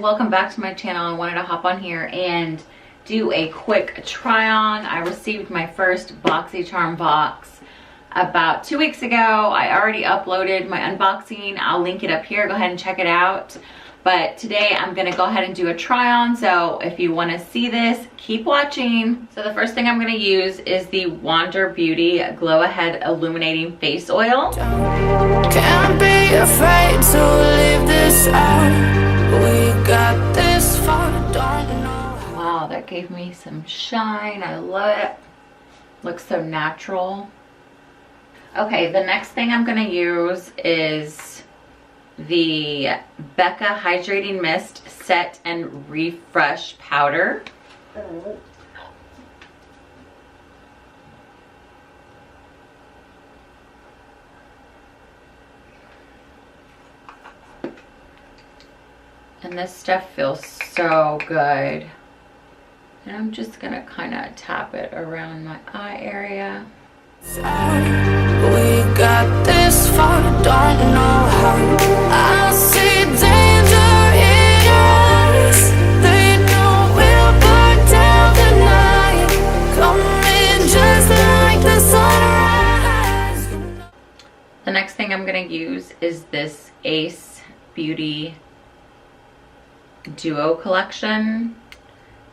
welcome back to my channel. I wanted to hop on here and do a quick try on. I received my first Boxycharm box about 2 weeks ago. I already uploaded my unboxing. I'll link it up here. Go ahead and check it out. But today I'm gonna go ahead and do a try on. So if you wanna see this, keep watching. So the first thing I'm gonna use is the Wander Beauty Glow Ahead Illuminating Face Oil. Can't be afraid to leave this out. We got this far, don't know. Wow, that gave me some shine. I love it. Looks so natural. Okay, the next thing I'm gonna use is the Becca Hydrating Mist Set and Refresh Powder. And this stuff feels so good. And I'm just gonna kind of tap it around my eye area. We got this far, don't know how. I see danger in your eyes. They know we'll burn down the night. Coming just like the sunrise. The next thing I'm gonna use is this Ace Beauty Duo Collection.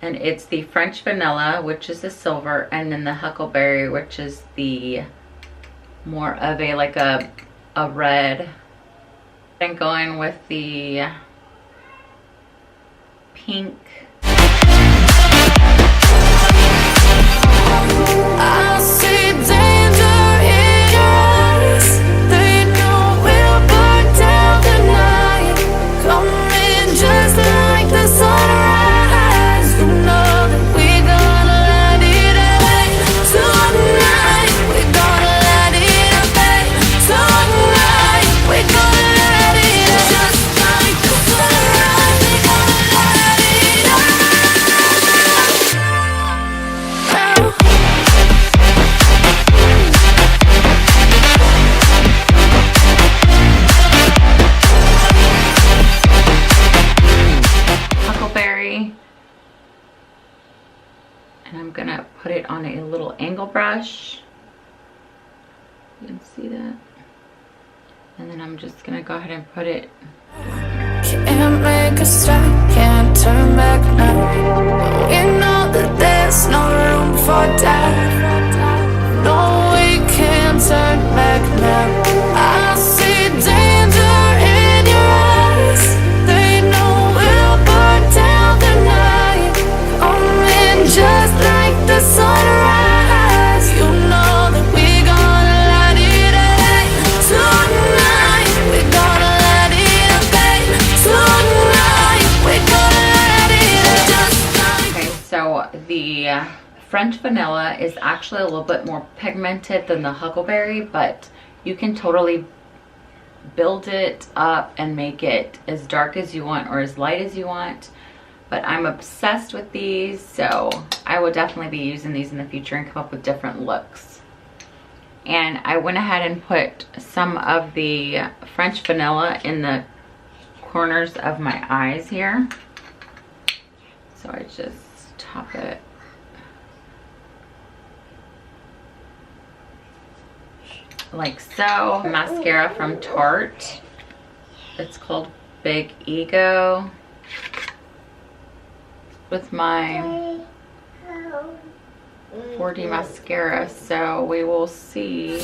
And it's the French Vanilla, which is the silver, and then the Huckleberry, which is the more of a like a red. And going with the pink. I see danger in your eyes. They know we'll burn down the night. Coming just like the sunrise. You know that we're gonna let it away tonight. We're gonna let it away tonight. We're gonna let it just like the sunrise. We're gonna let it Huckleberry. And I'm gonna put it on a little angle brush. You can see that. And then I'm just gonna go ahead and put it. Can't make a stop, can't turn back now. We know that there's no room for doubt. No, we can't turn back now. I see danger in your eyes. They know we'll burn down the night. Coming just like the sunrise. You know that we're gonna let it away tonight. We're gonna let it away tonight. We're gonna let it just like. Okay, so the French Vanilla is actually a little bit more pigmented than the Huckleberry, but you can totally build it up and make it as dark as you want or as light as you want. But I'm obsessed with these, so I will definitely be using these in the future and come up with different looks. And I went ahead and put some of the French Vanilla in the corners of my eyes here. So I just top it. Like so. Mascara from Tarte. It's called Big Ego. With my 4D mascara, so we will see.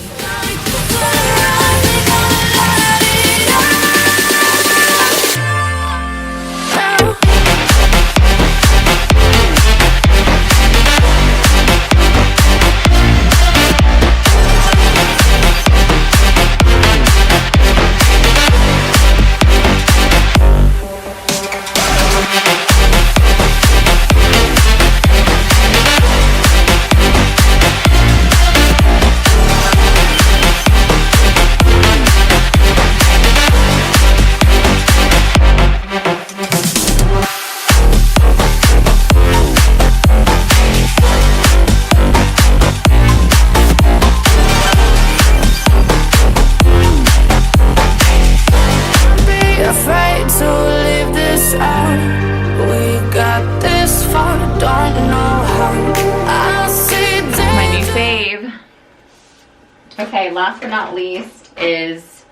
Okay, last but not least is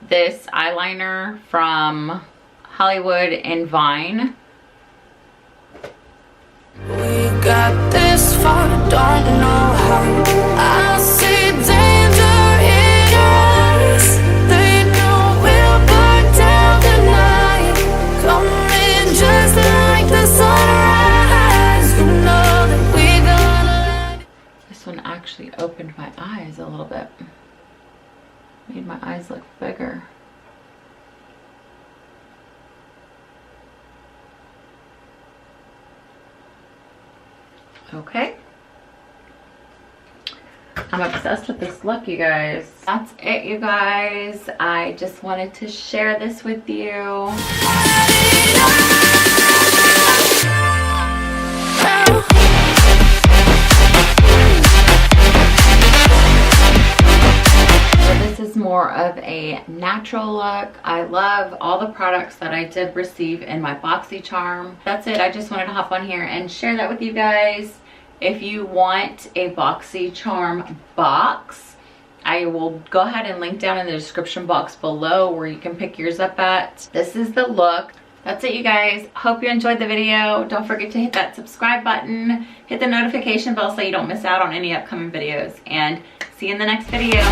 this eyeliner from Hollywood and Vine. We got this far, don't know how. I see danger in us. They know we'll burn down tonight. Coming just like the sunrise. You know that we gonna. This one actually opened my eyes a little bit. Made my eyes look bigger. Okay. I'm obsessed with this look, you guys. That's it, you guys. I just wanted to share this with you. This is more of a natural look. I love all the products that I did receive in my Boxycharm. That's it. I just wanted to hop on here and share that with you guys. If you want a Boxycharm box, I will go ahead and link down in the description box below where you can pick yours up at. This is the look. That's it, you guys. Hope you enjoyed the video. Don't forget to hit that subscribe button, hit the notification bell so you don't miss out on any upcoming videos, and see you in the next video.